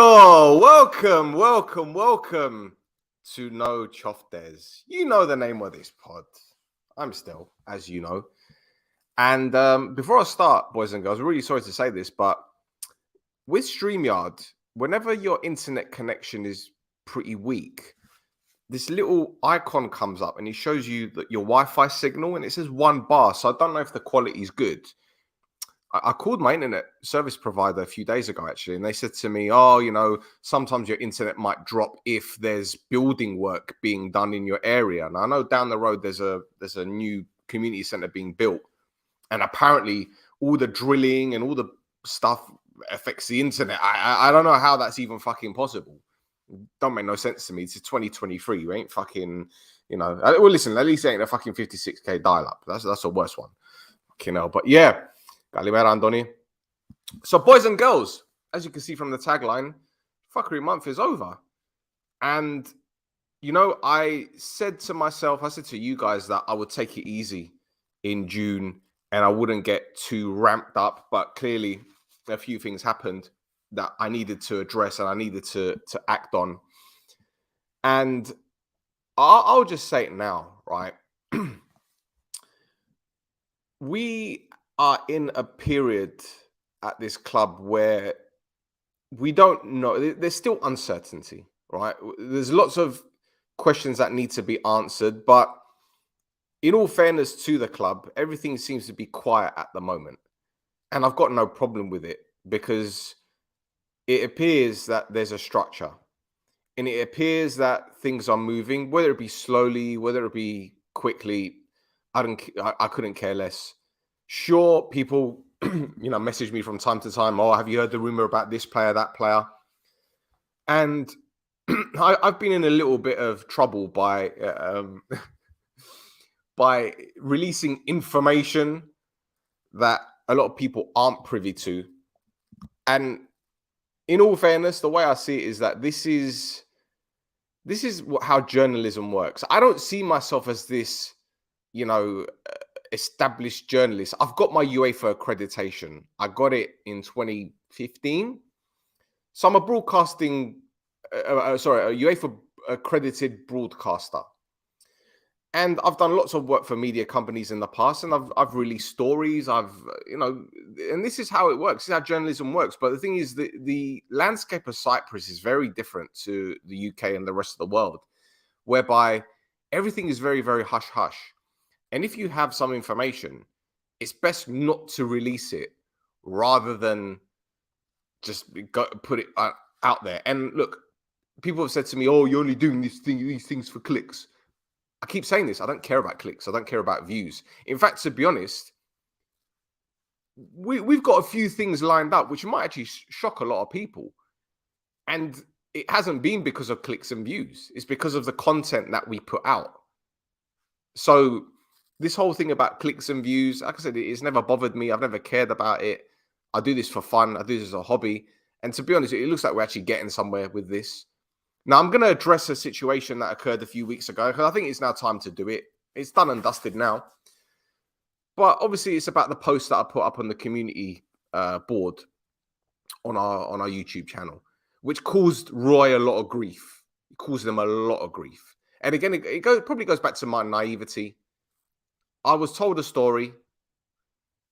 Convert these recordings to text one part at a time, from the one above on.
Yo, welcome to No Choftes. You know the name of this pod. I'm still, as you know. And before I start, boys and girls, I'm really sorry to say this, but with StreamYard, whenever your internet connection is pretty weak, this little icon comes up and it shows you that your Wi-Fi signal and it says 1 bar. So I don't know if the quality is good. I called my internet service provider a few days ago, actually, and they said to me, sometimes your internet might drop if there's building work being done in your area. And I know down the road there's a new community center being built, and apparently all the drilling and all the stuff affects the internet. I don't know how that's even fucking possible. Don't make no sense to me. It's 2023. You ain't fucking, well, listen, at least it ain't a fucking 56k dial-up. That's the worst one. Fucking hell. But yeah. Calimera, Andoni. So, boys and girls, as you can see from the tagline, Ckery month is over. And, I said to you guys that I would take it easy in June and I wouldn't get too ramped up. But clearly, a few things happened that I needed to address and I needed to act on. And I'll just say it now, right? We are in a period at this club where we don't know. There's still uncertainty, right? There's lots of questions that need to be answered, but in all fairness to the club, everything seems to be quiet at the moment. And I've got no problem with it because it appears that there's a structure and it appears that things are moving, whether it be slowly, whether it be quickly. I couldn't care less. Sure, people, message me from time to time. Oh, have you heard the rumor about this player, that player? And I've been in a little bit of trouble by by releasing information that a lot of people aren't privy to. And in all fairness, the way I see it is that this is how journalism works. I don't see myself as this, established journalist. I've got my UEFA accreditation. I got it in 2015. So I'm a a UEFA accredited broadcaster. And I've done lots of work for media companies in the past, and I've released stories. And this is how it works. This is how journalism works. But the thing is, the landscape of Cyprus is very different to the UK and the rest of the world, whereby everything is very, very hush-hush. And if you have some information, it's best not to release it rather than just put it out there. And look, people have said to me, oh, you're only doing these things for clicks. I keep saying this. I don't care about clicks. I don't care about views. In fact, to be honest, we've got a few things lined up which might actually shock a lot of people. And it hasn't been because of clicks and views. It's because of the content that we put out. So this whole thing about clicks and views, like I said, it's never bothered me. I've never cared about it. I do this for fun. I do this as a hobby. And to be honest, it looks like we're actually getting somewhere with this. Now, I'm going to address a situation that occurred a few weeks ago because I think it's now time to do it. It's done and dusted now. But obviously, it's about the post that I put up on the community board on our YouTube channel, which caused Roy a lot of grief. It caused them a lot of grief. And again, it probably goes back to my naivety. I was told a story,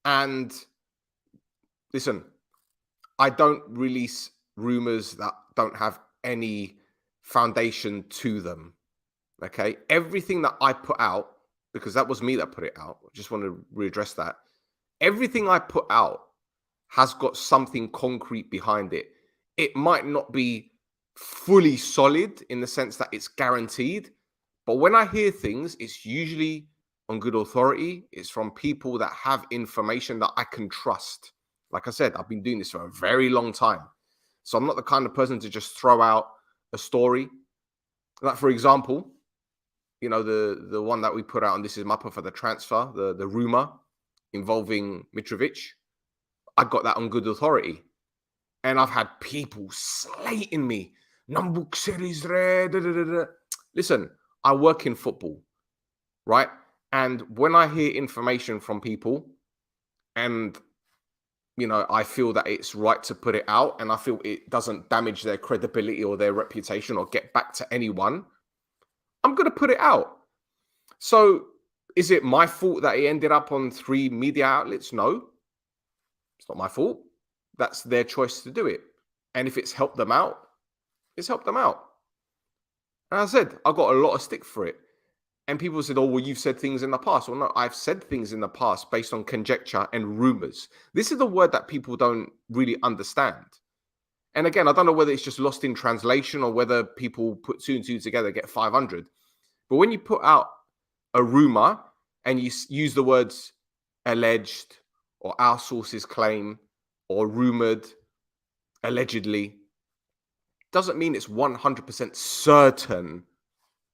and listen, I don't release rumors that don't have any foundation to them. Okay, everything that I put out, because that was me that put it out. I just want to readdress that. Everything I put out has got something concrete behind it. It might not be fully solid in the sense that it's guaranteed, but when I hear things, it's usually on good authority. It's from people that have information that I can trust. Like I said, I've been doing this for a very long time. So I'm not the kind of person to just throw out a story. Like, for example, the one that we put out on This Is Mappa for the transfer, the rumor involving Mitrovic. I got that on good authority. And I've had people slating me. Listen, I work in football, right? And when I hear information from people and I feel that it's right to put it out, and I feel it doesn't damage their credibility or their reputation or get back to anyone, I'm going to put it out. So is it my fault that it ended up on 3 media outlets? No, it's not my fault. That's their choice to do it. And if it's helped them out, it's helped them out. And I said, I got a lot of stick for it. And people said, oh, well, you've said things in the past. Well, no, I've said things in the past based on conjecture and rumors. This is the word that people don't really understand. And again, I don't know whether it's just lost in translation or whether people put 2 and 2 together, get 500. But when you put out a rumor and you use the words alleged or our sources claim or rumored, allegedly, doesn't mean it's 100% certain.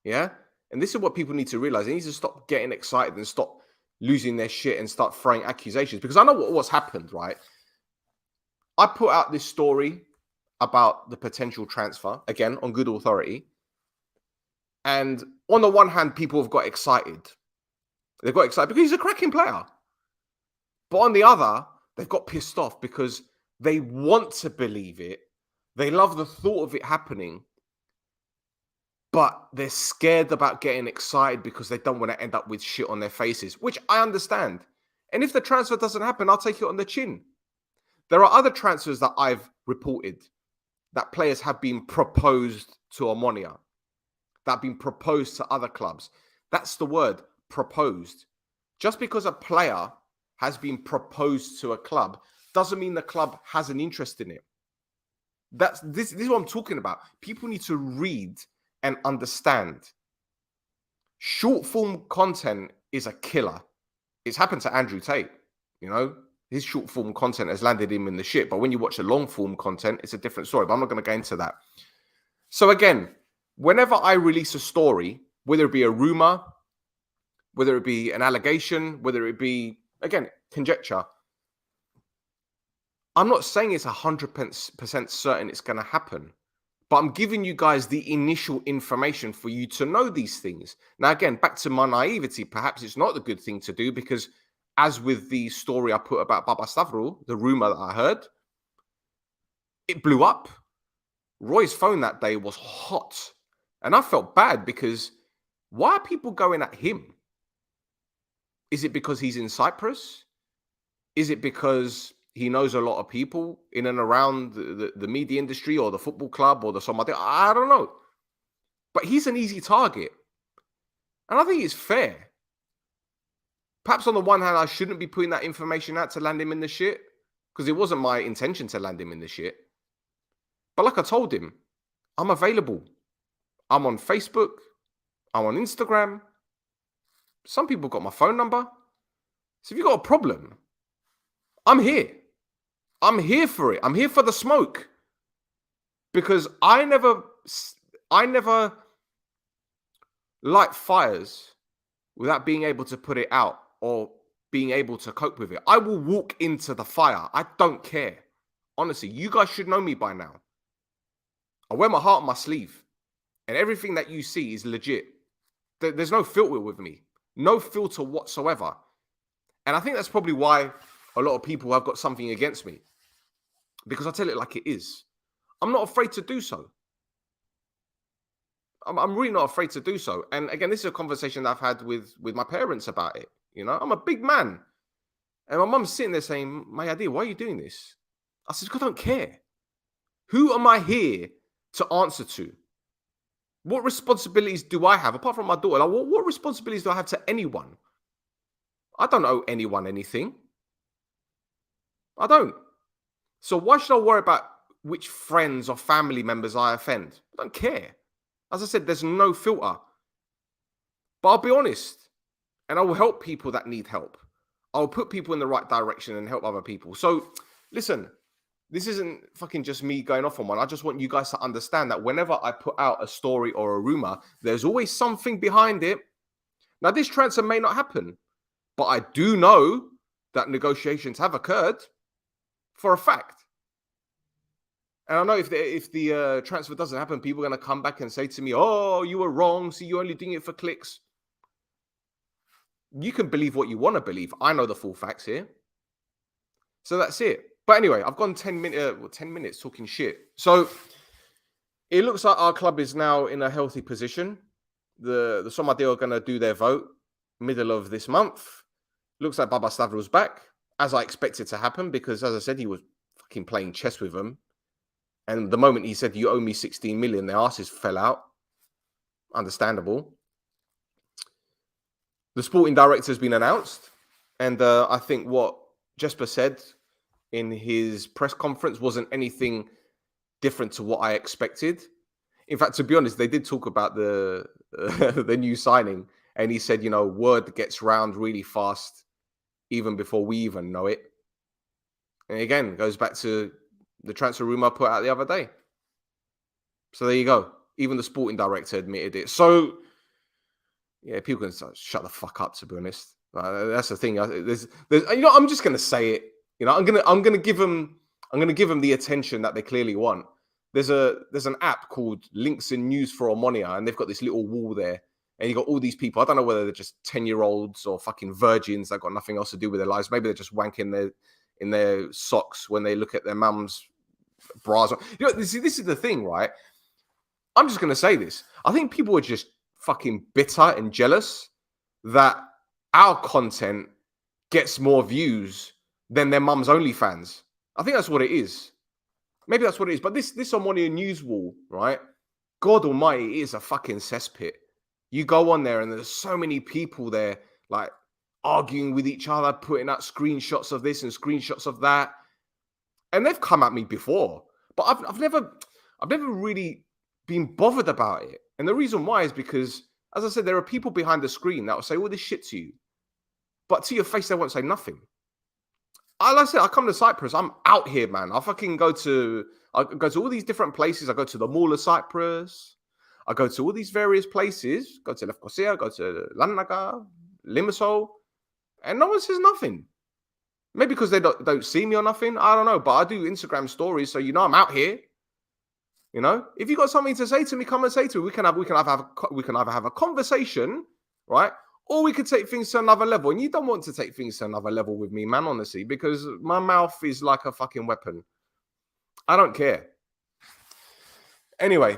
Yeah. And this is what people need to realize. They need to stop getting excited and stop losing their shit and start throwing accusations. Because I know what's happened, right? I put out this story about the potential transfer, again, on good authority. And on the one hand, people have got excited. They've got excited because he's a cracking player. But on the other, they've got pissed off because they want to believe it. They love the thought of it happening. But they're scared about getting excited because they don't want to end up with shit on their faces, which I understand. And if the transfer doesn't happen, I'll take it on the chin. There are other transfers that I've reported that players have been proposed to Omonoia, that have been proposed to other clubs. That's the word, proposed. Just because a player has been proposed to a club doesn't mean the club has an interest in it. This is what I'm talking about. People need to read and understand. Short form content is a killer. It's happened to Andrew Tate, His short form content has landed him in the shit. But when you watch the long form content, it's a different story. But I'm not going to go into that. So again, whenever I release a story, whether it be a rumor, whether it be an allegation, whether it be, again, conjecture, I'm not saying it's 100% certain it's going to happen. But I'm giving you guys the initial information for you to know these things. Now, again, back to my naivety, perhaps it's not the good thing to do because as with the story I put about Baba Stavro, the rumor that I heard, it blew up. Roy's phone that day was hot. And I felt bad because why are people going at him? Is it because he's in Cyprus? Is it because he knows a lot of people in and around the media industry or the football club or the somebody? I don't know. But he's an easy target. And I think it's fair. Perhaps on the one hand, I shouldn't be putting that information out to land him in the shit because it wasn't my intention to land him in the shit. But like I told him, I'm available. I'm on Facebook. I'm on Instagram. Some people got my phone number. So if you've got a problem, I'm here. I'm here for it. I'm here for the smoke. Because I never light fires without being able to put it out or being able to cope with it. I will walk into the fire. I don't care. Honestly, you guys should know me by now. I wear my heart on my sleeve. And everything that you see is legit. There's no filter with me. No filter whatsoever. And I think that's probably why a lot of people have got something against me. Because I tell it like it is. I'm not afraid to do so. I'm really not afraid to do so. And again, this is a conversation that I've had with my parents about it. I'm a big man. And my mum's sitting there saying, Mayadi, why are you doing this? I said, because I don't care. Who am I here to answer to? What responsibilities do I have? Apart from my daughter, like, what responsibilities do I have to anyone? I don't owe anyone anything. I don't. So why should I worry about which friends or family members I offend? I don't care. As I said, there's no filter. But I'll be honest, and I will help people that need help. I'll put people in the right direction and help other people. So listen, this isn't fucking just me going off on one. I just want you guys to understand that whenever I put out a story or a rumor, there's always something behind it. Now, this transfer may not happen, but I do know that negotiations have occurred for a fact. And I know if the transfer doesn't happen, people are going to come back and say to me, oh, you were wrong. See, you're only doing it for clicks. You can believe what you want to believe. I know the full facts here. So that's it. But anyway, I've gone 10 minutes talking shit. So it looks like our club is now in a healthy position. The Somadeo are going to do their vote middle of this month. Looks like Baba Stavro's back, as I expected to happen, because as I said, he was fucking playing chess with them. And the moment he said, you owe me 16 million, their asses fell out. Understandable. The sporting director has been announced. And I think what Jesper said in his press conference wasn't anything different to what I expected. In fact, to be honest, they did talk about the the new signing. And he said, word gets round really fast, even before we even know it. And again, goes back to the transfer rumor I put out the other day. So there you go. Even the sporting director admitted it. So, yeah, people can shut the fuck up, to be honest. That's the thing. There's, I'm just going to say it. I'm going to give them the attention that they clearly want. There's an app called Links and News for Omonoia, and they've got this little wall there. And you got all these people. I don't know whether they're just 10-year-olds or fucking virgins that got nothing else to do with their lives. Maybe they're just wanking in their socks when they look at their mum's bras. This is the thing, right? I'm just going to say this. I think people are just fucking bitter and jealous that our content gets more views than their mum's OnlyFans. I think that's what it is. Maybe that's what it is. But this Omonoia news wall, right? God almighty, it is a fucking cesspit. You go on there and there's so many people there, like arguing with each other, putting out screenshots of this and screenshots of that. And they've come at me before, but I've never really been bothered about it. And the reason why is because, as I said, there are people behind the screen that will say all this shit to you, but to your face, they won't say nothing. Like I said, I come to Cyprus. I'm out here, man. I go to all these different places. I go to the Mall of Cyprus. I go to all these various places. Go to Lefkosia, go to Larnaca, Limassol, and no one says nothing. Maybe because they don't see me or nothing. I don't know. But I do Instagram stories, so I'm out here. If you got something to say to me, come and say to me. We can either have a conversation, right? Or we could take things to another level. And you don't want to take things to another level with me, man, honestly, because my mouth is like a fucking weapon. I don't care. Anyway,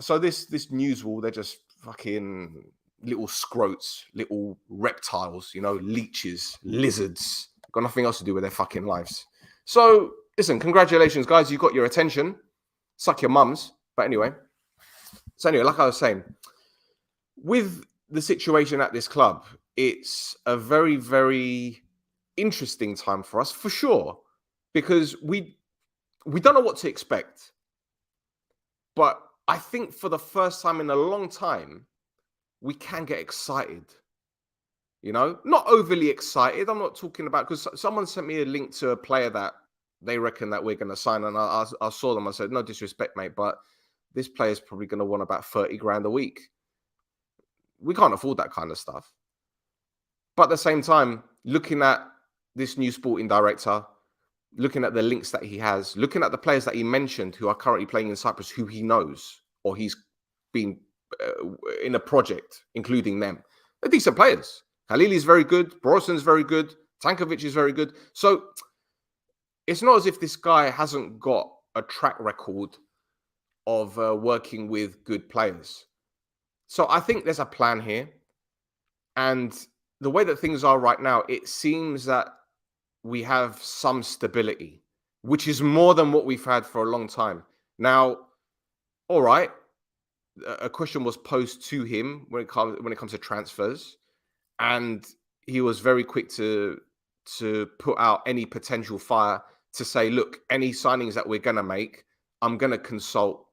so this news wall, they're just fucking little scrotes, little reptiles, leeches, lizards. Got nothing else to do with their fucking lives. So, listen, congratulations, guys. You got your attention. Suck your mums. But anyway. So anyway, like I was saying, with the situation at this club, it's a very, very interesting time for us, for sure, because we don't know what to expect. But I think for the first time in a long time, we can get excited. Not overly excited. I'm not talking about, because someone sent me a link to a player that they reckon that we're going to sign. And I saw them. I said, no disrespect, mate, but this player is probably going to want about 30 grand a week. We can't afford that kind of stuff. But at the same time, looking at this new sporting director, looking at the links that he has, looking at the players that he mentioned who are currently playing in Cyprus, who he knows, or he's been in a project, including them. They're decent players. Khalili is very good. Boroson's very good. Tankovic is very good. So it's not as if this guy hasn't got a track record of working with good players. So I think there's a plan here. And the way that things are right now, it seems that we have some stability, which is more than what we've had for a long time. Now, all right, a question was posed to him when it comes to transfers, and he was very quick to put out any potential fire to say, look, any signings that we're going to make, I'm going to consult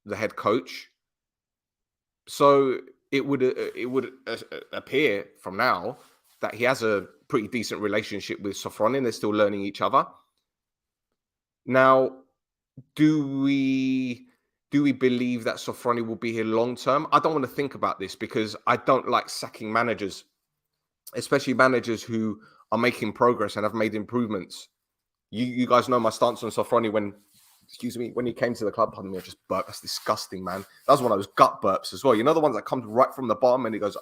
the head coach. So it would appear from now that he has a pretty decent relationship with Sofroni, and they're still learning each other. Now, do we believe that Sofroni will be here long term? I don't want to think about this because I don't like sacking managers, especially managers who are making progress and have made improvements. You guys know my stance on Sofroni when he came to the club. Pardon me, I just burped. That's disgusting, man. That was one of those gut burps as well. You know, the ones that come right from the bottom and he goes,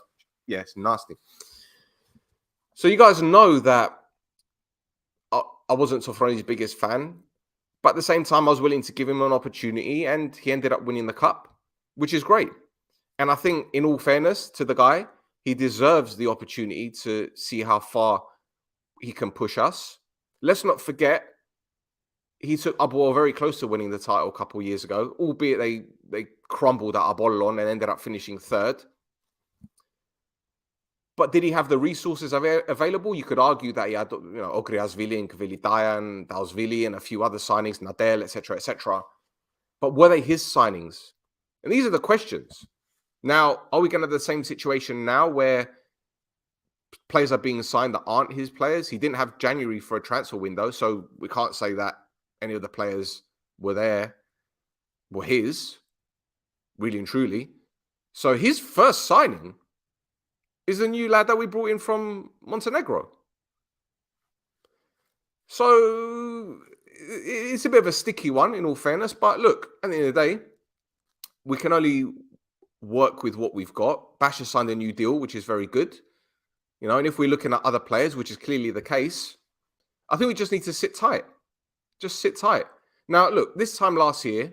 yeah, it's nasty. So you guys know that I wasn't Sofroni's biggest fan, but at the same time, I was willing to give him an opportunity, and he ended up winning the cup, which is great. And I think, in all fairness to the guy, he deserves the opportunity to see how far he can push us. Let's not forget, he took Abuol very close to winning the title a couple of years ago, albeit they crumbled at Apollon and ended up finishing third. But did he have the resources available? You could argue that he had, Ogriasvili and Kvilitayan, Dalsvili, and a few other signings, Nadel, etc., etc. But were they his signings? And these are the questions. Now, are we going to have the same situation now where players are being signed that aren't his players? He didn't have January for a transfer window, so we can't say that any of the players were his, really and truly. So his first signing is the new lad that we brought in from Montenegro. So it's a bit of a sticky one, in all fairness. But look, at the end of the day, we can only work with what we've got. Basha signed a new deal, which is very good. And if we're looking at other players, which is clearly the case, I think we just need to sit tight. Just sit tight. Now, look, this time last year,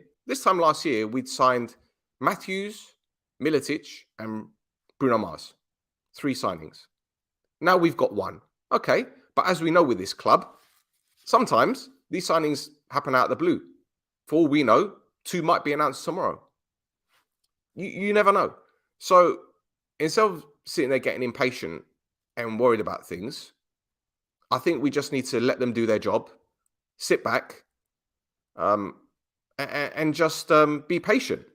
we'd signed Matthews, Militic, and Bruno Mars. 3 signings. Now we've got 1. Okay, but as we know with this club, sometimes these signings happen out of the blue. For all we know, 2 might be announced tomorrow. You never know. So instead of sitting there getting impatient and worried about things, I think we just need to let them do their job, sit back, and just be patient.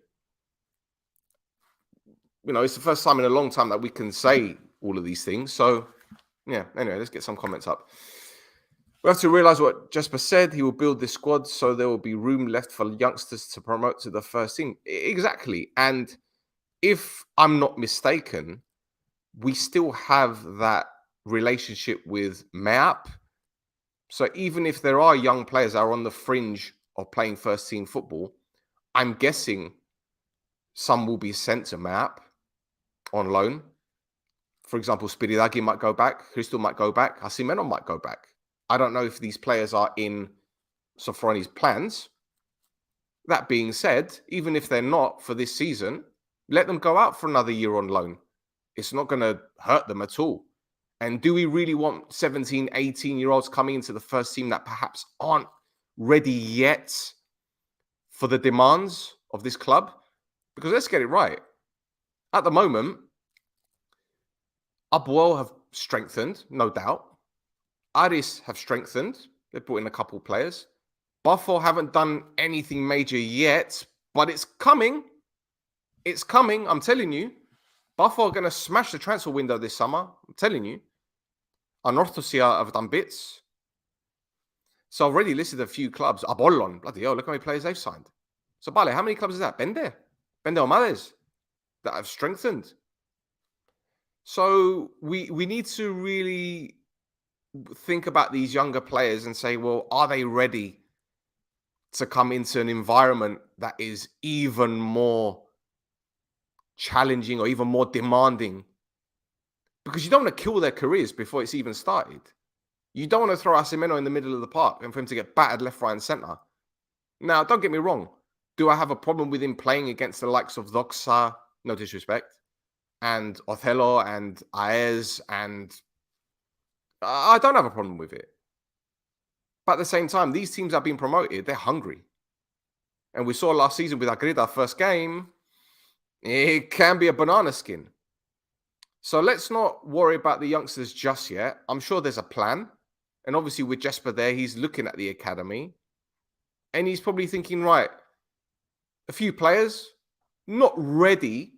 It's the first time in a long time that we can say all of these things. So, yeah, anyway, let's get some comments up. We have to realize what Jesper said. He will build this squad so there will be room left for youngsters to promote to the first team. Exactly. And if I'm not mistaken, we still have that relationship with Meap. So even if there are young players that are on the fringe of playing first team football, I'm guessing some will be sent to Meap on loan. For example, Spiridagi might go back, Christo might go back, Hasimeno might go back. I don't know if these players are in Sofroni's plans. That being said, even if they're not for this season, let them go out for another year on loan. It's not going to hurt them at all. And do we really want 17, 18-year-olds coming into the first team that perhaps aren't ready yet for the demands of this club? Because let's get it right. At the moment, Abuel have strengthened, no doubt. Aris have strengthened. They've brought in a couple of players. Buffalo haven't done anything major yet, but it's coming. It's coming, I'm telling you. Buffalo are going to smash the transfer window this summer. I'm telling you. Anorthosia have done bits. So I've already listed a few clubs. Apollon, bloody hell, look how many players they've signed. So, Bale, how many clubs is that? Bende Omades that have strengthened. So we need to really think about these younger players and say, well, are they ready to come into an environment that is even more challenging or even more demanding? Because you don't want to kill their careers before it's even started. You don't want to throw Hasimeno in the middle of the park and for him to get battered left, right, and centre. Now, don't get me wrong. Do I have a problem with him playing against the likes of Doxa? No disrespect. And Othello and Aez, and I don't have a problem with it. But at the same time, these teams are being promoted. They're hungry. And we saw last season with Agreda, first game, it can be a banana skin. So let's not worry about the youngsters just yet. I'm sure there's a plan. And obviously with Jesper there, he's looking at the academy. And he's probably thinking, right, a few players, not ready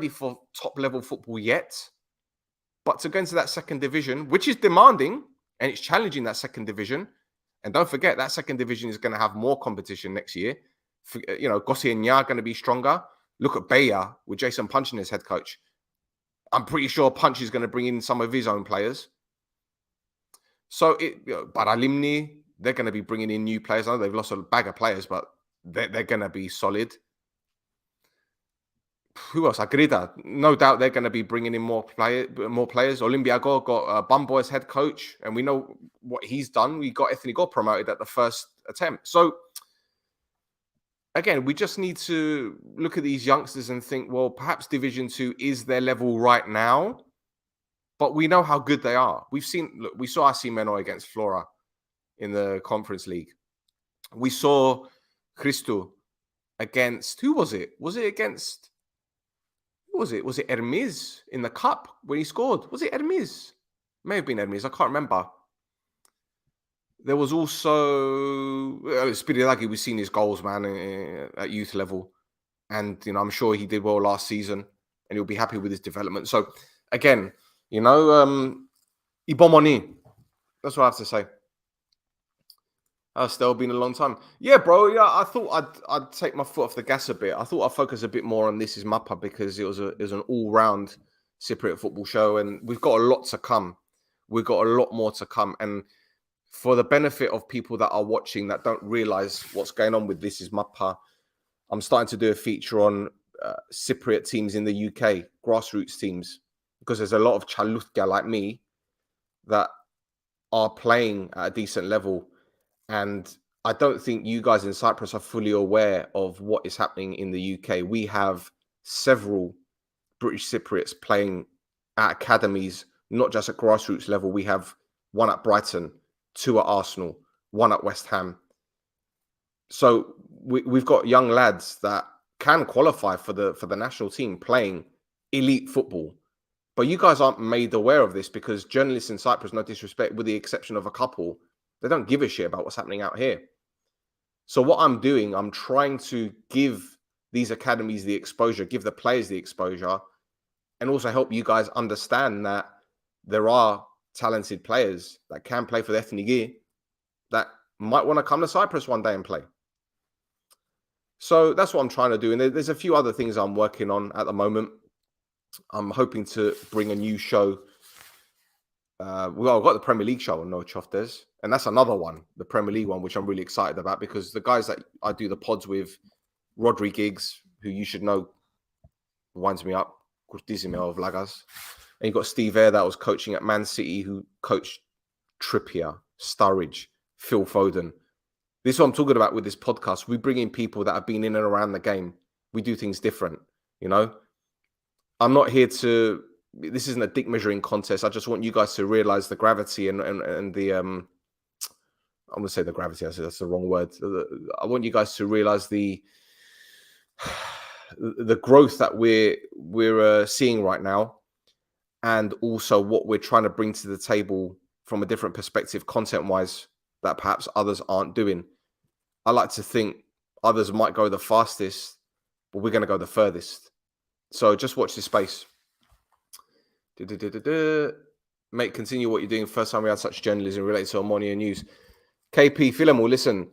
for top level football yet. But to go into that second division, which is demanding, and it's challenging that second division. And don't forget, that second division is going to have more competition next year. Gossi and Nya are going to be stronger. Look at Beya with Jason Punchin as head coach. I'm pretty sure Punch is going to bring in some of his own players. So, Baralimni, they're going to be bringing in new players. I know they've lost a bag of players, but they're going to be solid. Who else? Agrida. No doubt they're going to be bringing in more players. Olympiaco got Bumbo as head coach, and we know what he's done. We got Anthony got promoted at the first attempt. So again, we just need to look at these youngsters and think, well, perhaps Division Two is their level right now, but we know how good they are. We saw AC Menor against Flora in the Conference League. We saw Cristo against, who was it? Was it against, who was it? Was it Hermes in the cup when he scored? Was it Hermes? May have been Hermes. I can't remember. There was also Spiridaki. We've seen his goals, man, at youth level. And, I'm sure he did well last season and he'll be happy with his development. So, again, Ibomoni. That's what I have to say. Still been a long time. Yeah, bro. Yeah, I thought I'd take my foot off the gas a bit. I thought I'd focus a bit more on This Is Mappa because it was an all-round Cypriot football show, and we've got a lot to come. We've got a lot more to come. And for the benefit of people that are watching that don't realize what's going on with This Is Mappa, I'm starting to do a feature on Cypriot teams in the UK, grassroots teams, because there's a lot of Chalutka like me that are playing at a decent level. And I don't think you guys in Cyprus are fully aware of what is happening in the UK. We have several British Cypriots playing at academies, not just at grassroots level. We have one at Brighton, two at Arsenal, one at West Ham. So we've got young lads that can qualify for the national team playing elite football. But you guys aren't made aware of this because journalists in Cyprus, no disrespect, with the exception of a couple, they don't give a shit about what's happening out here. So what I'm doing, I'm trying to give these academies the exposure, give the players the exposure, and also help you guys understand that there are talented players that can play for the Ethniki that might want to come to Cyprus one day and play. So that's what I'm trying to do. And there's a few other things I'm working on at the moment. I'm hoping to bring a new show. I've got the Premier League show on No Choftes, and that's another one, the Premier League one, which I'm really excited about because the guys that I do the pods with, Rodri Giggs, who you should know, winds me up, Curtissimo of Lagas. And you got Steve Eyre that was coaching at Man City, who coached Trippier, Sturridge, Phil Foden. This is what I'm talking about with this podcast. We bring in people that have been in and around the game. We do things different, I'm not here to... This isn't a dick measuring contest. I just want you guys to realize the gravity and the I'm going to say the gravity. I said that's the wrong word. I want you guys to realize the growth that we're seeing right now, and also what we're trying to bring to the table from a different perspective, content wise, that perhaps others aren't doing. I like to think others might go the fastest, but we're going to go the furthest. So just watch this space. Mate, continue what you're doing. First time we had such journalism related to Omonoia news. KP, Philemo, listen,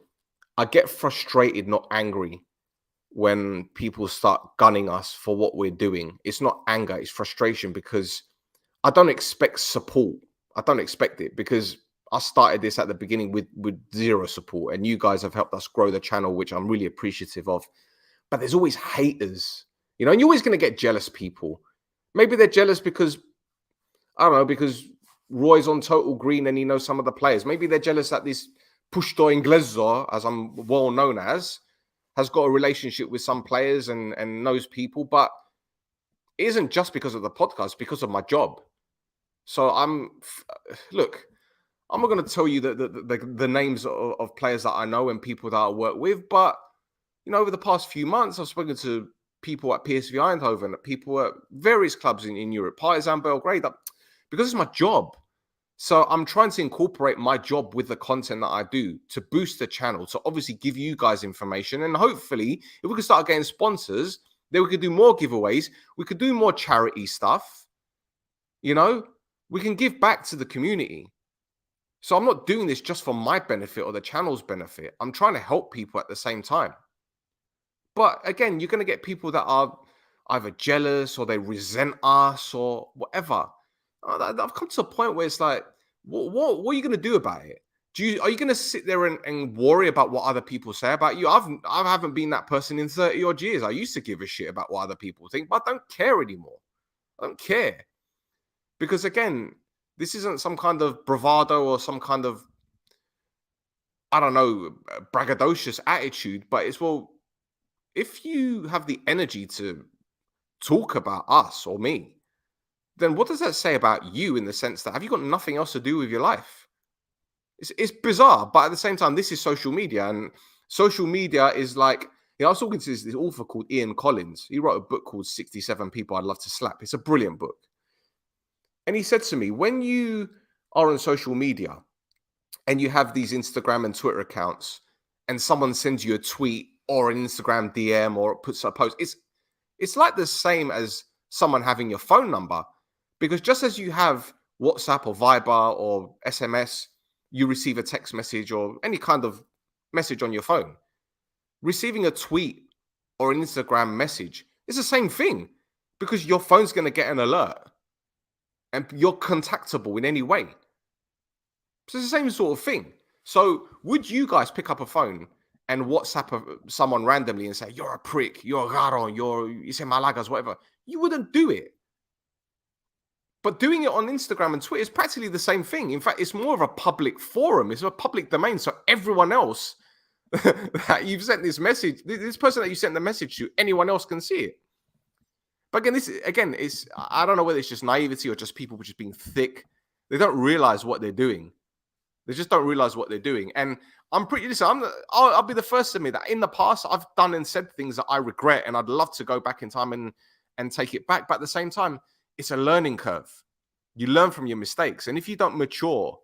I get frustrated, not angry, when people start gunning us for what we're doing. It's not anger, it's frustration, because I don't expect support. I don't expect it because I started this at the beginning with zero support, and you guys have helped us grow the channel, which I'm really appreciative of. But there's always haters, and you're always going to get jealous people. Maybe they're jealous because, I don't know, because Roy's on Total Green and he knows some of the players. Maybe they're jealous that this Pushto Inglezo, as I'm well known as, has got a relationship with some players and knows people. But it isn't just because of the podcast, because of my job. So look, I'm not going to tell you the names of players that I know and people that I work with. But, over the past few months, I've spoken to people at PSV Eindhoven, people at various clubs in Europe, Partizan Belgrade, because it's my job. So I'm trying to incorporate my job with the content that I do to boost the channel, to obviously give you guys information. And hopefully, if we can start getting sponsors, then we could do more giveaways. We could do more charity stuff. We can give back to the community. So I'm not doing this just for my benefit or the channel's benefit. I'm trying to help people at the same time. But again, you're going to get people that are either jealous or they resent us or whatever. I've come to a point where it's like, what are you going to do about it? Are you going to sit there and worry about what other people say about you? I haven't been that person in 30 odd years. I used to give a shit about what other people think, but I don't care anymore. I don't care. Because again, this isn't some kind of bravado or some kind of, I don't know, braggadocious attitude, but it's, well, if you have the energy to talk about us or me, then what does that say about you, in the sense that, have you got nothing else to do with your life? It's bizarre, but at the same time, this is social media, and social media is like, I was talking to this author called Ian Collins. He wrote a book called 67 People I'd Love to Slap. It's a brilliant book. And he said to me, when you are on social media and you have these Instagram and Twitter accounts, and someone sends you a tweet or an Instagram DM or puts a post, it's like the same as someone having your phone number. Because just as you have WhatsApp or Viber or SMS, you receive a text message or any kind of message on your phone. Receiving a tweet or an Instagram message is the same thing, because your phone's going to get an alert and you're contactable in any way. So it's the same sort of thing. So would you guys pick up a phone and WhatsApp someone randomly and say, you're a prick, you're a raro, you say malagas, whatever? You wouldn't do it. But doing it on Instagram and Twitter is practically the same thing. In fact, it's more of a public forum. It's a public domain. So everyone else that you've sent this message, this person that you sent the message to, anyone else can see it. But again, it's, I don't know whether it's just naivety or just people just being thick. They don't realize what they're doing. They just don't realize what they're doing. And I'm pretty, listen, I'll be the first to admit that in the past, I've done and said things that I regret, and I'd love to go back in time and take it back. But at the same time, it's a learning curve. You learn from your mistakes. And if you don't mature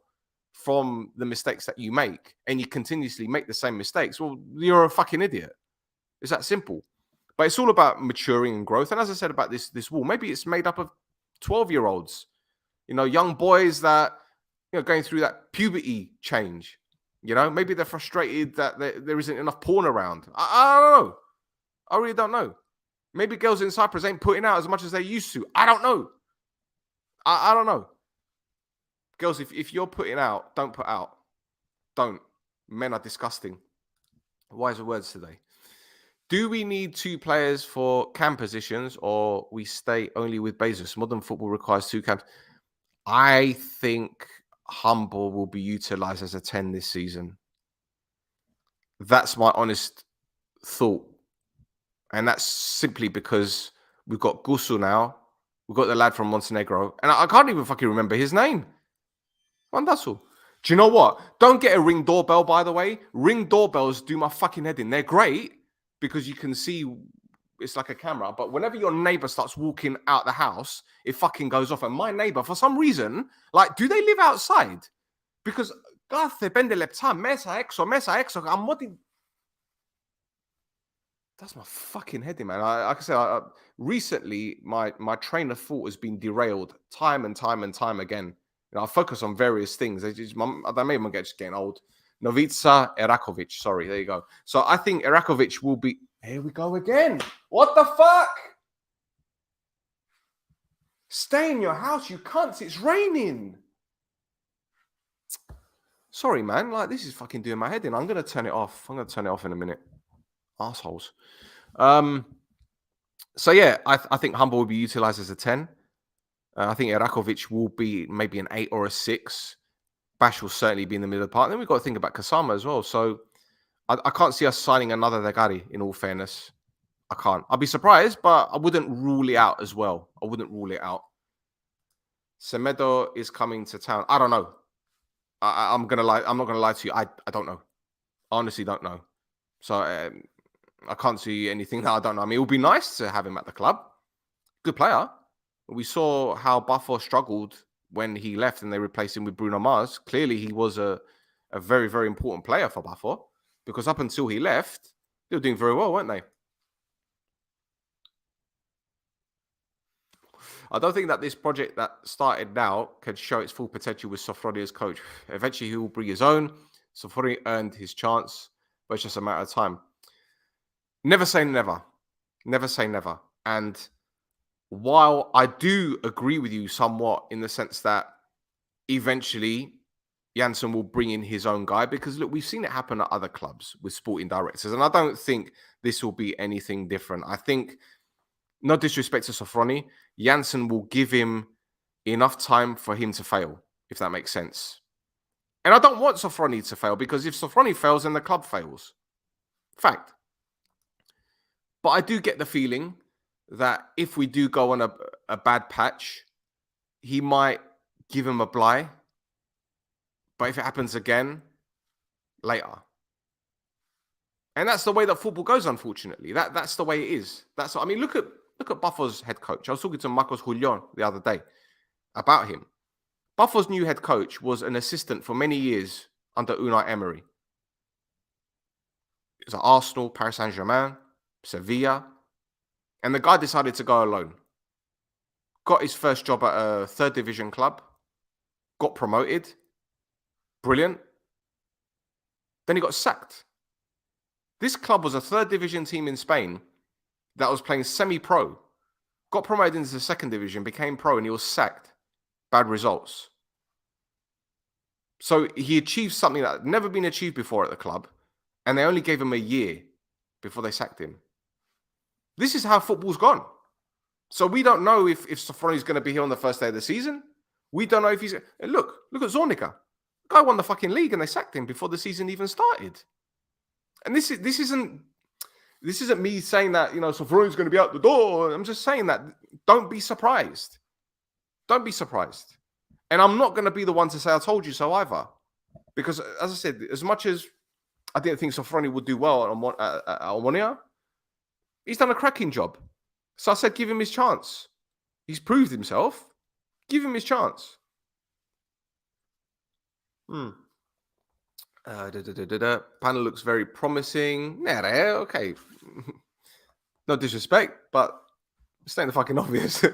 from the mistakes that you make, and you continuously make the same mistakes, well, you're a fucking idiot. It's that simple. But it's all about maturing and growth. And as I said about this wall, maybe it's made up of 12-year-olds, young boys that, going through that puberty change. Maybe they're frustrated that there isn't enough porn around. I don't know. I really don't know. Maybe girls in Cyprus ain't putting out as much as they used to. I don't know. I don't know. Girls, if you're putting out, don't put out. Don't. Men are disgusting. Wiser words today. Do we need 2 players for cam positions, or we stay only with Bezos? Modern football requires 2 cams. I think Humble will be utilised as a 10 this season. That's my honest thought. And that's simply because we've got Gusu now. We've got the lad from Montenegro. And I can't even fucking remember his name. Wandasu. Do you know what? Don't get a Ring doorbell, by the way. Ring doorbells do my fucking head in. They're great because you can see, it's like a camera. But whenever your neighbor starts walking out the house, it fucking goes off. And my neighbor, for some reason, do they live outside? Because, God, depende lepta, mesa exo, I'm modding. That's my fucking head in, man. Like I said, recently, my train of thought has been derailed time and time and time again. I focus on various things. They made me just getting old. Novica Erakovic. Sorry, there you go. So I think Erakovic will be. Here we go again. What the fuck? Stay in your house, you cunts. It's raining. Sorry, man. This is fucking doing my head in. I'm going to turn it off. I'm going to turn it off in a minute. Assholes. So yeah, I think Humble will be utilized as a 10. I think Erakovic will be maybe an 8 or a 6. Bash will certainly be in the middle of the park. Then we've got to think about Kasama as well. So I can't see us signing another Ckery, in all fairness. I can't. I'll be surprised, but I wouldn't rule it out as well. I wouldn't rule it out. Semedo is coming to town. I don't know. I'm gonna lie. I'm not gonna lie to you. I don't know. I honestly don't know. So I can't see anything that I don't know. I mean, it would be nice to have him at the club. Good player. We saw how Buffon struggled when he left and they replaced him with Bruno Mars. Clearly, he was a very, very important player for Buffon, because up until he left, they were doing very well, weren't they? I don't think that this project that started now can show its full potential with Sofroni as coach. Eventually, he will bring his own. Sofroni earned his chance, but it's just a matter of time. Never say never. Never say never. And while I do agree with you somewhat in the sense that eventually, Janssen will bring in his own guy because, look, we've seen it happen at other clubs with sporting directors. And I don't think this will be anything different. I think, no disrespect to Sofroni, Janssen will give him enough time for him to fail, if that makes sense. And I don't want Sofroni to fail because if Sofroni fails, then the club fails. Fact. But I do get the feeling that if we do go on a bad patch, he might give him a bly. But if it happens again, later. And that's the way that football goes, unfortunately. That's the way it is. I mean, look at Buffalo's head coach. I was talking to Marcos Julian the other day about him. Buffalo's new head coach was an assistant for many years under Unai Emery. It was at Arsenal, Paris Saint-Germain, Sevilla. And the guy decided to go alone. Got his first job at a third division club. Got promoted. Brilliant. Then he got sacked. This club was a third division team in Spain that was playing semi-pro. Got promoted into the second division, became pro, and he was sacked. Bad results. So he achieved something that had never been achieved before at the club, and they only gave him a year before they sacked him. This is how football's gone. So we don't know if Sofroni's going to be here on the first day of the season. We don't know if he's... Look at Zornica. The guy won the fucking league and they sacked him before the season even started. And this isn't me saying that, Sofroni's going to be out the door. I'm just saying that don't be surprised. Don't be surprised. And I'm not going to be the one to say I told you so either. Because, as I said, as much as I didn't think Sofroni would do well at Omonoia, he's done a cracking job. So I said, give him his chance. He's proved himself. Give him his chance. Panel looks very promising. Okay. No disrespect, but it's the fucking obvious.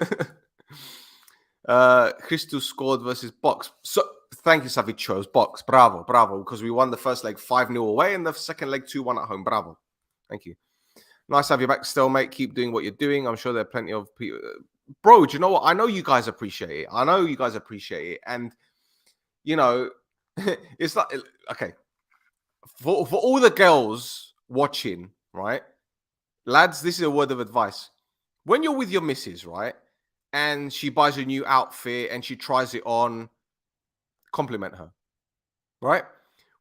Christus scored versus Box. So thank you, Savage chose Box. Bravo. Because we won the first leg 5-0 away and the second leg 2-1 at home. Bravo. Thank you. Nice to have you back still, mate. Keep doing what you're doing. I'm sure there are plenty of people. Bro, do you know what? I know you guys appreciate it. And, it's like, okay. For all the girls watching, right? Lads, this is a word of advice. When you're with your missus, right? And she buys a new outfit and she tries it on, compliment her, right?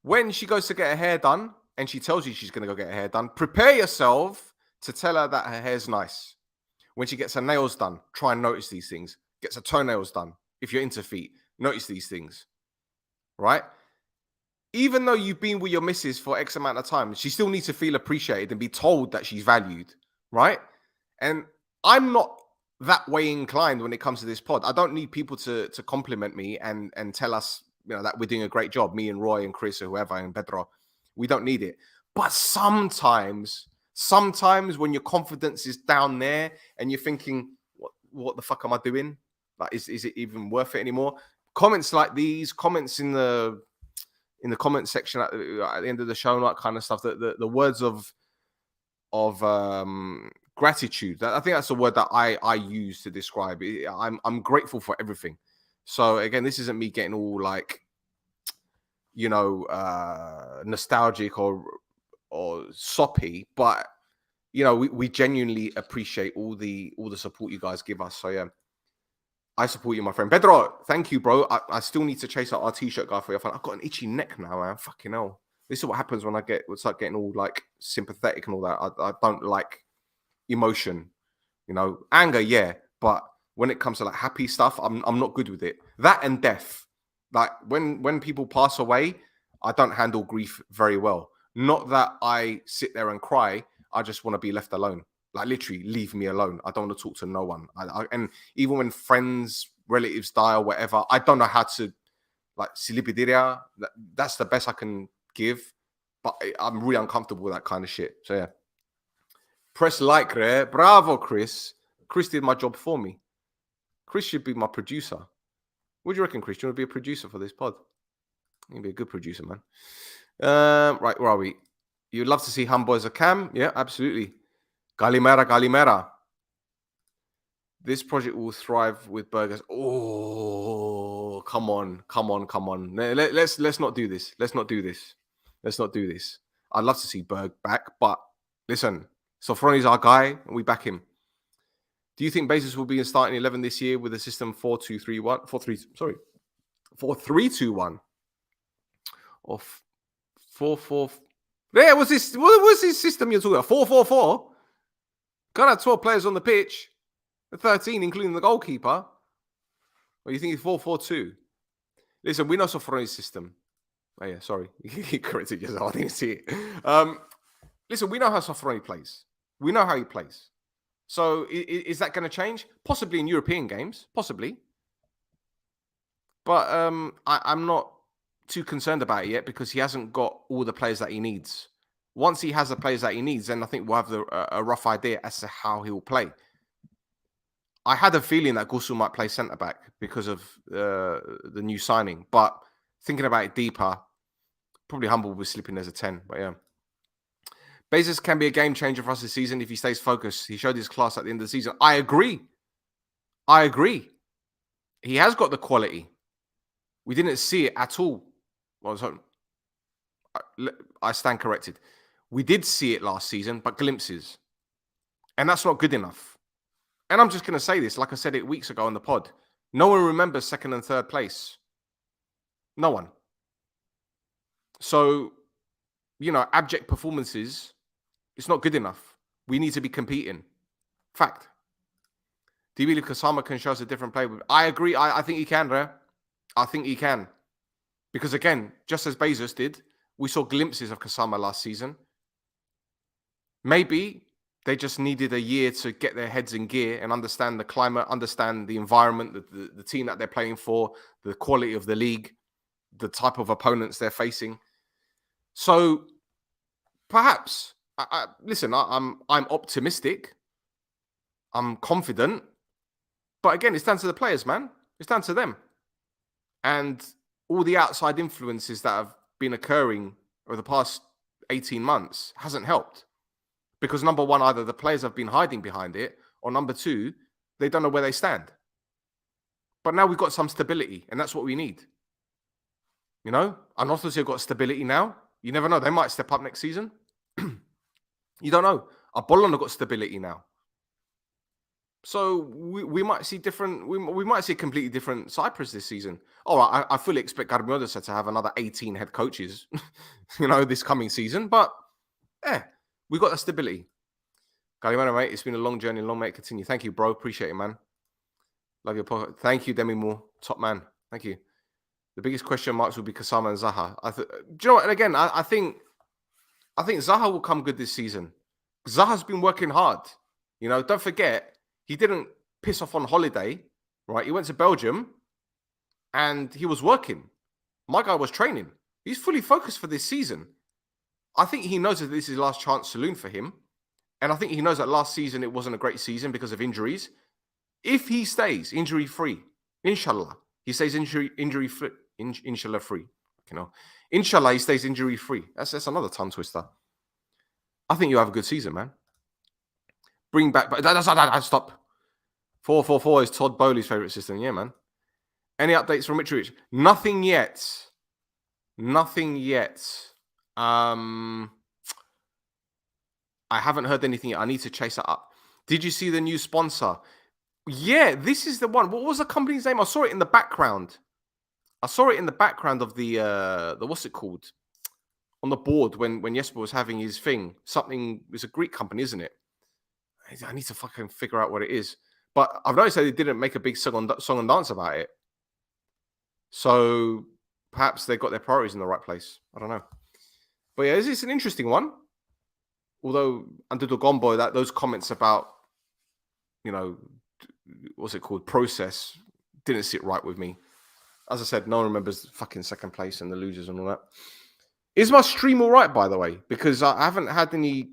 When she goes to get her hair done and she tells you she's going to go get her hair done, prepare yourself to tell her that her hair's nice. When she gets her nails done, try and notice these things. Gets her toenails done. If you're into feet, notice these things, right? Even though you've been with your missus for X amount of time, she still needs to feel appreciated and be told that she's valued, right? And I'm not that way inclined when it comes to this pod. I don't need people to compliment me and tell us, that we're doing a great job. Me and Roy and Chris or whoever and Pedro, we don't need it. But sometimes when your confidence is down there and you're thinking, what the fuck am I doing? Like, is it even worth it anymore? Comments like these, comments in the comment section at the end of the show, and that kind of stuff. The words of gratitude. I think that's the word that I use to describe it. I'm grateful for everything. So again, this isn't me getting all like, nostalgic or soppy, but we genuinely appreciate all the support you guys give us. So yeah, I support you, my friend. Pedro, thank you, bro. I still need to chase out our t-shirt guy for you. I've got an itchy neck now, man. Fucking hell. This is what happens when I start getting all like sympathetic and all that. I don't like emotion, anger, yeah. But when it comes to like happy stuff, I'm not good with it. That and death. Like when people pass away, I don't handle grief very well. Not that I sit there and cry. I just want to be left alone. Like literally leave me alone. I don't want to talk to no one. And even when friends, relatives die or whatever, I don't know how to like silipidiria. That's the best I can give. But I'm really uncomfortable with that kind of shit. So yeah. Press like there. Bravo, Chris. Chris did my job for me. Chris should be my producer. What do you reckon, Chris? Do you want to be a producer for this pod? You'd be a good producer, man. Right, where are we? You'd love to see Humboys a cam? Yeah, absolutely. come on. Let's not do this. Let's not do this. I'd love to see Berg back, but listen, Sofroni's our guy, and we back him. Do you think Bezos will be in starting 11 this year with a system 4-2-3-1? 4-3-2-1. Or 4-4. Yeah, what's this? What's this system you're talking about? 4-4-4. Got had 12 players on the pitch, 13, including the goalkeeper. Or you think it's 4-4-2? Listen, we know Sofroni's system. Oh yeah, sorry, you corrected yourself. I didn't see it. Listen, we know how Sofroni plays. We know how he plays. So is that going to change? Possibly in European games, possibly. But I'm not too concerned about it yet because he hasn't got all the players that he needs. Once he has the players that he needs, then I think we'll have a rough idea as to how he will play. I had a feeling that Gusu might play centre-back because of the new signing. But thinking about it deeper, probably Humble was slipping as a 10. But yeah. Bezos can be a game changer for us this season if he stays focused. He showed his class at the end of the season. I agree. He has got the quality. We didn't see it at all. Well, I stand corrected. We did see it last season, but glimpses. And that's not good enough. And I'm just going to say this, like I said it weeks ago on the pod. No one remembers second and third place. No one. So, abject performances, it's not good enough. We need to be competing. Fact. Do you believe Kasama can show us a different play? I agree. I think he can, Rare. I think he can. Because again, just as Bezos did, we saw glimpses of Kasama last season. Maybe they just needed a year to get their heads in gear and understand the climate, understand the environment, the team that they're playing for, the quality of the league, the type of opponents they're facing. So perhaps, listen, I'm optimistic. I'm confident. But again, it's down to the players, man. It's down to them. And all the outside influences that have been occurring over the past 18 months hasn't helped. Because number one, either the players have been hiding behind it, or number two, they don't know where they stand. But now we've got some stability, and that's what we need. Anorthosis have got stability now. You never know. They might step up next season. You don't know. Apollon have got stability now. So we might see different. We might see a completely different Cyprus this season. All right, I fully expect Garmiodosa to have another 18 head coaches, this coming season. But we got that stability. Galimano, mate, it's been a long journey, long may it continue. Thank you, bro. Appreciate it, man. Love your podcast. Thank you, Demi Moore, top man. Thank you. The biggest question marks will be Kasama and Zaha. Do you know what? And again, I think Zaha will come good this season. Zaha's been working hard. Don't forget. He didn't piss off on holiday, right? He went to Belgium and he was working. My guy was training. He's fully focused for this season. I think he knows that this is his last chance saloon for him. And I think he knows that last season it wasn't a great season because of injuries. If he stays injury-free, inshallah, he stays injury-free. Inshallah free. Inshallah, he stays injury-free. That's another tongue twister. I think you have a good season, man. Bring back, but stop. 4-4-4 is Todd Bowley's favorite system. Yeah, man. Any updates from Mitrovic? Nothing yet. I haven't heard anything yet. I need to chase that up. Did you see the new sponsor? Yeah, this is the one. What was the company's name? I saw it in the background. of the what's it called? On the board when Jesper was having his thing. It's a Greek company, isn't it? I need to fucking figure out what it is. But I've noticed that they didn't make a big song and dance about it. So perhaps they got their priorities in the right place. I don't know. But yeah, it's an interesting one. Although under the Gombo, those comments about, what's it called, process, didn't sit right with me. As I said, no one remembers fucking second place and the losers and all that. Is my stream all right, by the way? Because I haven't had any...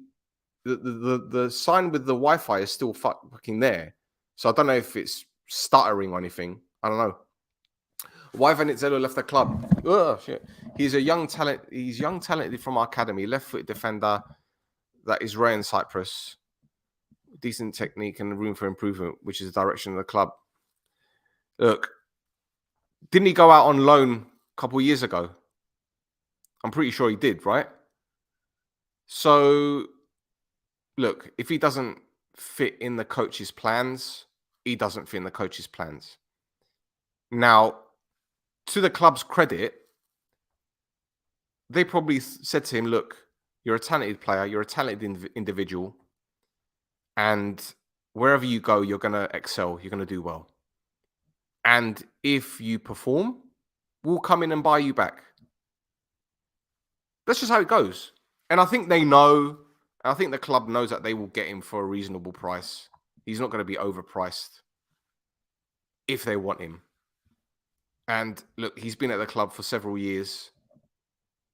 The sign with the Wi-Fi is still fucking there. So I don't know if it's stuttering or anything. I don't know. Why Venizelos left the club? Ugh, shit. He's a young talent. He's young talented from our academy. Left-foot defender that is rare in Cyprus. Decent technique and room for improvement, which is the direction of the club. Look, Didn't he go out on loan a couple of years ago? I'm pretty sure he did, right? So, look, if he doesn't fit in the coach's plans, he doesn't fit in the coach's plans. Now, to the club's credit, they probably said to him, look, you're a talented player, you're a talented individual, and wherever you go, you're going to excel, you're going to do well. And if you perform, we'll come in and buy you back. That's just how it goes. And I think they know, I think the club knows that they will get him for a reasonable price. He's not going to be overpriced if they want him. And look, he's been at the club for several years.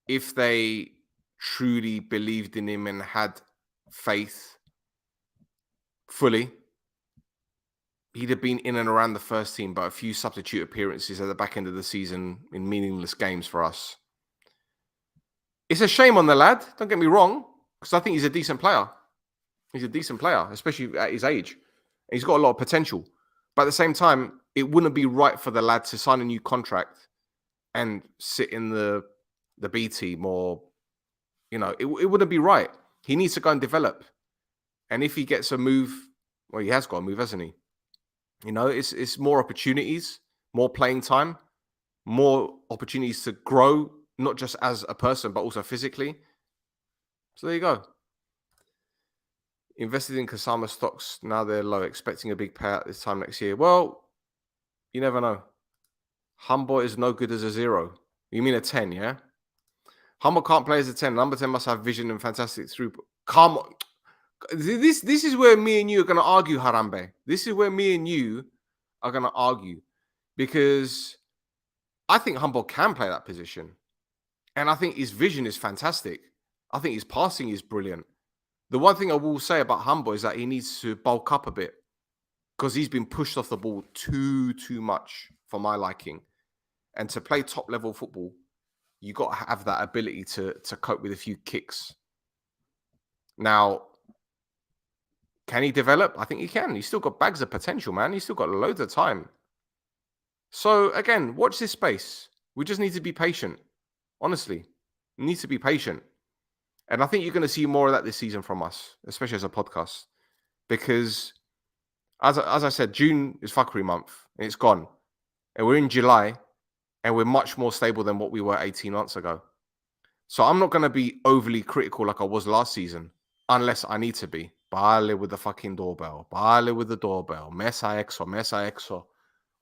If they truly believed in him and had faith fully, he'd have been in and around the first team, but a few substitute appearances at the back end of the season in meaningless games for us. It's a shame on the lad, don't get me wrong, because I think he's a decent player. He's a decent player, especially at his age. And he's got a lot of potential. But at the same time, it wouldn't be right for the lad to sign a new contract and sit in the B team, or, it wouldn't be right. He needs to go and develop. And if he gets a move, well, he has got a move, hasn't he? It's more opportunities, more playing time, more opportunities to grow, not just as a person, but also physically. So there you go. Invested in Kasama stocks, now they're low, expecting a big payout this time next year. Well, you never know. Humble is no good as a 0. You mean a 10, yeah? Humble can't play as a 10. Number 10 must have vision and fantastic throughput. Come on. This is where me and you are going to argue, Harambe. This is where me and you are going to argue. Because I think Humble can play that position. And I think his vision is fantastic. I think his passing is brilliant. The one thing I will say about Humble is that he needs to bulk up a bit, because he's been pushed off the ball too much for my liking. And to play top level football, you got to have that ability to cope with a few kicks. Now, can he develop? I think he can. He's still got bags of potential, man. He's still got loads of time. So again, watch this space. We just need to be patient. Honestly, we need to be patient. And I think you're going to see more of that this season from us, especially as a podcast. Because, as I said, June is fuckery month, and it's gone. And we're in July, and we're much more stable than what we were 18 months ago. So I'm not going to be overly critical like I was last season, unless I need to be. Bale with the fucking doorbell. Bale with the doorbell. Mesa exo.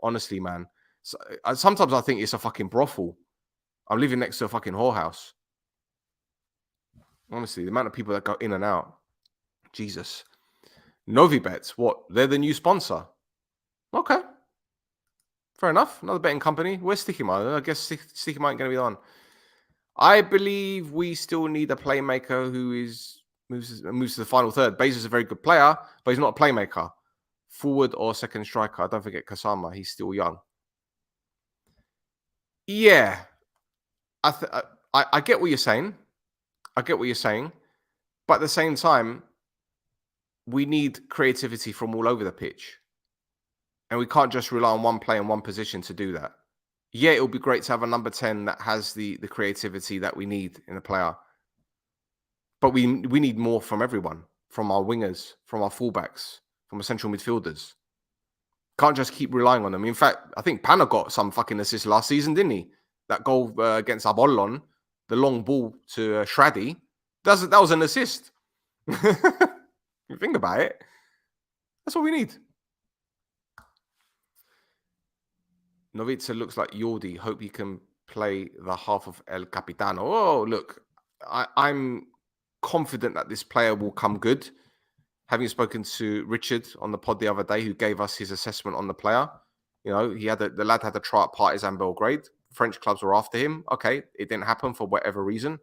Honestly, man. Sometimes I think it's a fucking brothel. I'm living next to a fucking whorehouse. Honestly, the amount of people that go in and out. Jesus. Novibets, what? They're the new sponsor. Okay. Fair enough. Another betting company. Where's Sticky Mine? I guess Sticky Mine going to be on. I believe we still need a playmaker who moves to the final third. Bezos a very good player, but he's not a playmaker. Forward or second striker. Don't forget Kasama. He's still young. Yeah. I get what you're saying. But at the same time, we need creativity from all over the pitch. And we can't just rely on one player in one position to do that. Yeah, it would be great to have a number 10 that has the creativity that we need in a player. But we need more from everyone. From our wingers, from our fullbacks, from our central midfielders. Can't just keep relying on them. In fact, I think Pana got some fucking assists last season, didn't he? That goal against Apollon, the long ball to Shraddy, that was an assist. You think about it. That's what we need. Novica looks like Yordi. Hope he can play the half of El Capitano. Oh, look, I'm confident that this player will come good. Having spoken to Richard on the pod the other day, who gave us his assessment on the player, the lad had a try at Partizan Belgrade. French clubs were after him. Okay, it didn't happen for whatever reason.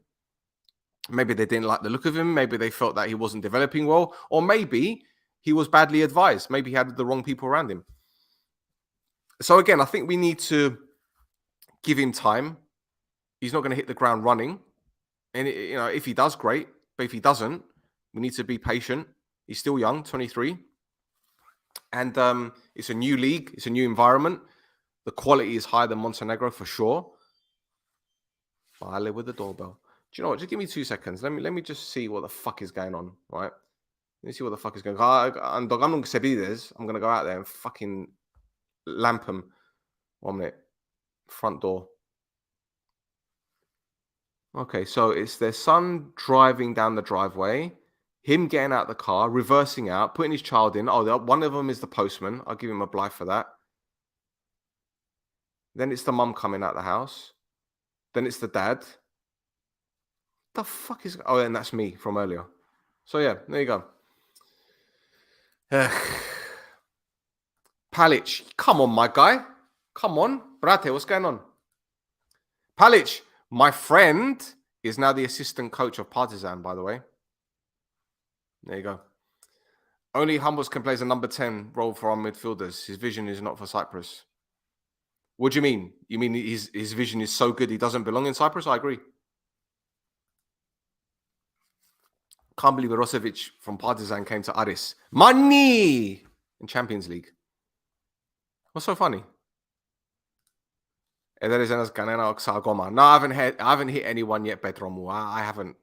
Maybe they didn't like the look of him. Maybe they felt that he wasn't developing well, or maybe he was badly advised. Maybe he had the wrong people around him. So again, I think we need to give him time. He's not going to hit the ground running. And, if he does, great. But if he doesn't, we need to be patient. He's still young, 23. And it's a new league. It's a new environment. The quality is higher than Montenegro for sure. But I live with the doorbell. Do you know what? Just give me 2 seconds. Let me just see what the fuck is going on, right? Let me see what the fuck is going on. I'm going to go out there and fucking lamp him. 1 minute. Front door. Okay, so it's their son driving down the driveway, him getting out the car, reversing out, putting his child in. Oh, one of them is the postman. I'll give him a blight for that. Then it's the mum coming out the house. Then it's the dad. The fuck is... Oh, and that's me from earlier. So, yeah, there you go. Palic, come on, my guy. Come on. Brate, what's going on? Palic, my friend, is now the assistant coach of Partizan, by the way. There you go. Only Humbles can play as a number 10 role for our midfielders. His vision is not for Cyprus. What do you mean? You mean his vision is so good he doesn't belong in Cyprus? I agree. Can't believe Rosevic from Partizan came to Aris. Money! In Champions League. What's so funny? No, I haven't hit anyone yet, Pedro. I haven't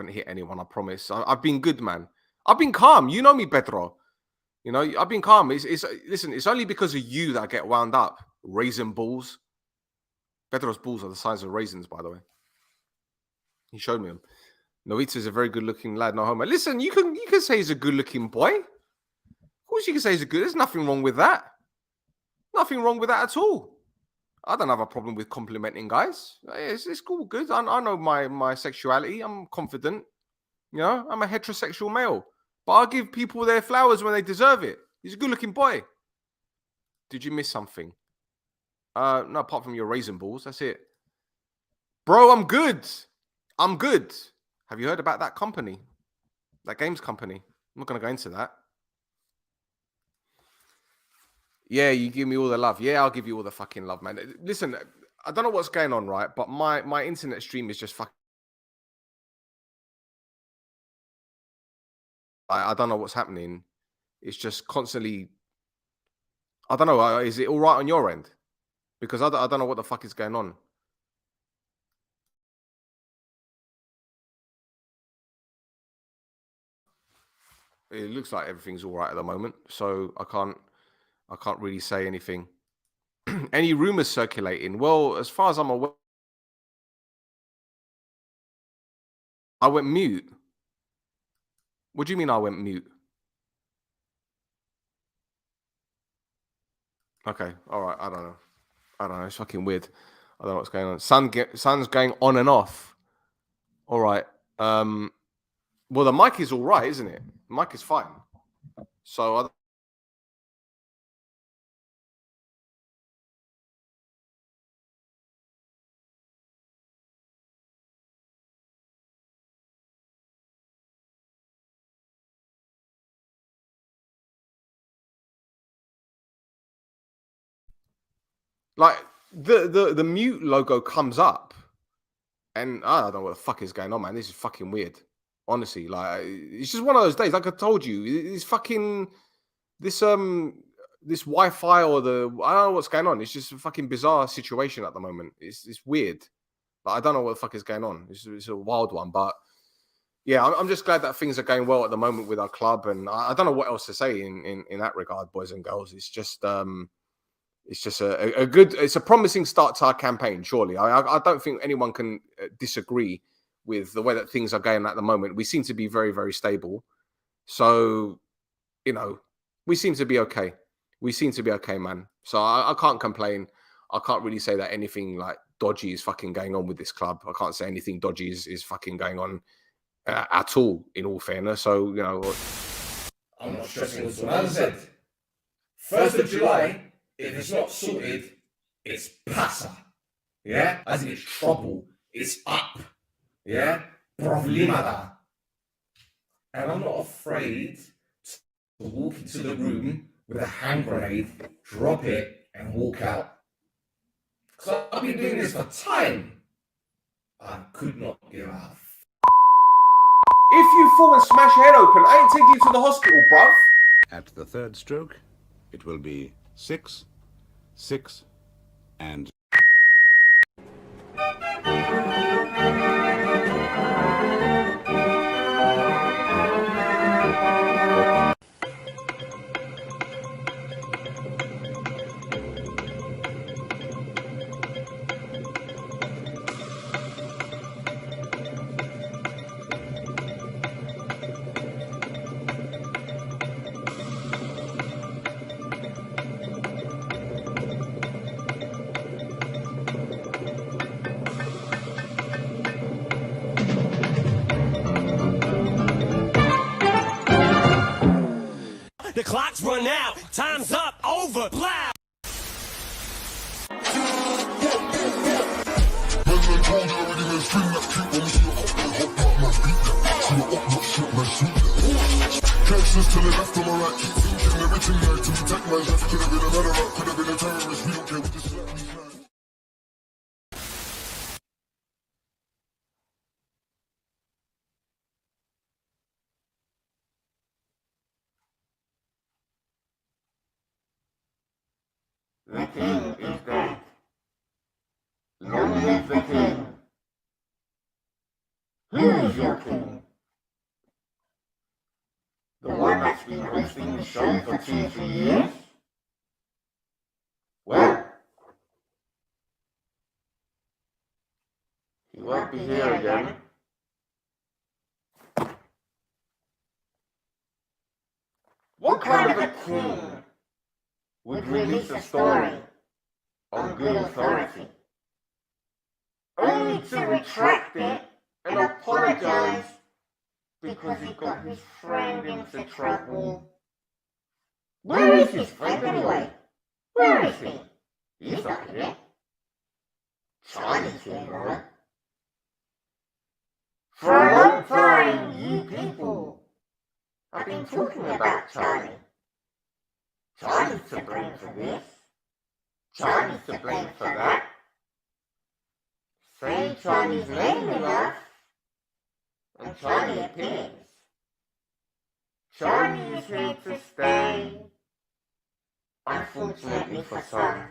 hit anyone, I promise. I've been good, man. I've been calm. You know me, Pedro. You know, I've been calm. Listen, it's only because of you that I get wound up. Raisin balls. Pedro's balls are the size of raisins, by the way. He showed me them. Novita's a very good-looking lad, no homo. Listen, you can say he's a good-looking boy. Of course you can say he's a good... There's nothing wrong with that. Nothing wrong with that at all. I don't have a problem with complimenting guys. It's cool, good. I know my sexuality. I'm confident. You know, I'm a heterosexual male. But I'll give people their flowers when they deserve it. He's a good-looking boy. Did you miss something? No, apart from your raisin balls. That's it. Bro, I'm good. I'm good. Have you heard about that company? That games company? I'm not going to go into that. Yeah, you give me all the love. Yeah, I'll give you all the fucking love, man. Listen, I don't know what's going on, right? But my internet stream is just fucking... I don't know what's happening. It's just constantly... I don't know. Is it all right on your end? Because I don't know what the fuck is going on. It looks like everything's all right at the moment. So I can't really say anything. Any rumors circulating? Well, as far as I'm aware, I went mute. What do you mean I went mute? Okay, all right. I don't know. It's fucking weird. I don't know what's going on. Sun's going on and off. All right. Well, the mic is all right, isn't it? The mic is fine. So like the mute logo comes up, and I don't know what the fuck is going on, man. This is fucking weird. Honestly, like it's just one of those days. Like I told you, it's fucking this Wi-Fi or I don't know what's going on. It's just a fucking bizarre situation at the moment. It's weird. Like, I don't know what the fuck is going on. It's a wild one, but yeah, I'm just glad that things are going well at the moment with our club, and I don't know what else to say in that regard, boys and girls. It's just a good, it's a promising start to our campaign. Surely, I don't think anyone can disagree with the way that things are going at the moment. We seem to be very, very stable. So, you know, we seem to be okay. We seem to be okay, man. So I can't complain. I can't really say that anything like dodgy is fucking going on with this club. I can't say anything dodgy is fucking going on at all, in all fairness. So, you know. I'm not stressing at all. As I said, 1st of July, if it's not sorted, it's passa. Yeah? As in it's trouble. It's up. Yeah? Problemada. And I'm not afraid to walk into the room with a hand grenade, drop it, and walk out. Because I've been doing this for time. I could not give a If you fall and smash your head open, I ain't taking you to the hospital, bruv. At the third stroke, it will be 6, 6, and the clock's run out, time's up, over, blah! Texas to the left on my right, keep thinking everything right to protect my left. Could have been a murderer, could have been a terrorist. We don't care, we just let me shine. The king is dead. Long live the king. Who is your king? The one that's been hosting the show for 2-3 years? Well, he won't be here again. What kind of a king would release a story on good authority, only to retract it and apologize because he got his friend into trouble? Where is his friend anyway? Where is he? He's not here. Charlie's here, right? For a long time, you people have been talking about Charlie. Charlie's to blame for this. Charlie's to blame for that. Say Charlie's name enough, and Charlie appears. Charlie is here to stay, unfortunately for some.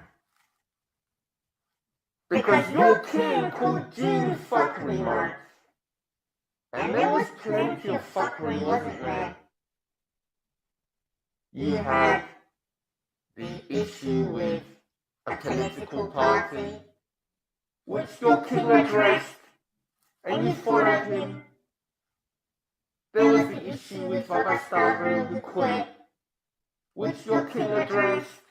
Because your king called June Fuckery Month, and there was plenty of fuckery, wasn't there? You had the issue with a political party, which your king addressed, and you followed him. There was the issue with Babastavo who quit, which your king addressed,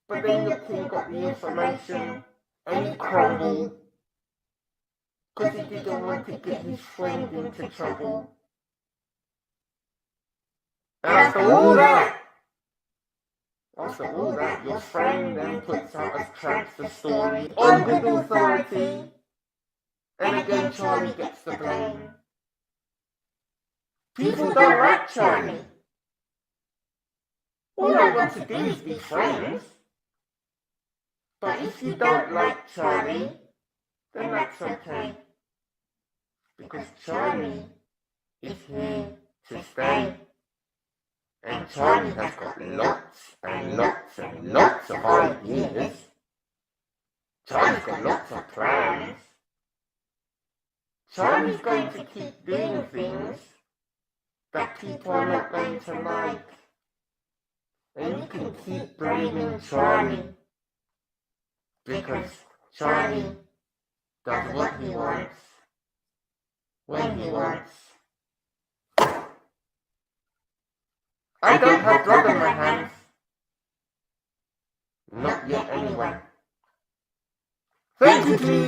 but then your king got the information and he crumbled because he didn't want to get his friend into trouble. And after all that, your friend then puts out a trapster story on good authority, and again Charlie gets the blame. People don't like Charlie. All I want to do is be friends. But if you don't like Charlie, then that's okay. Because Charlie is here to stay. And Charlie has got lots and lots and lots of ideas. Charlie's got lots of plans. Charlie's going to keep doing things that people are not going to like. And you can keep blaming Charlie, because Charlie does what he wants, when he wants. I don't have blood on my hands. Not yet anyway. Thank you, please.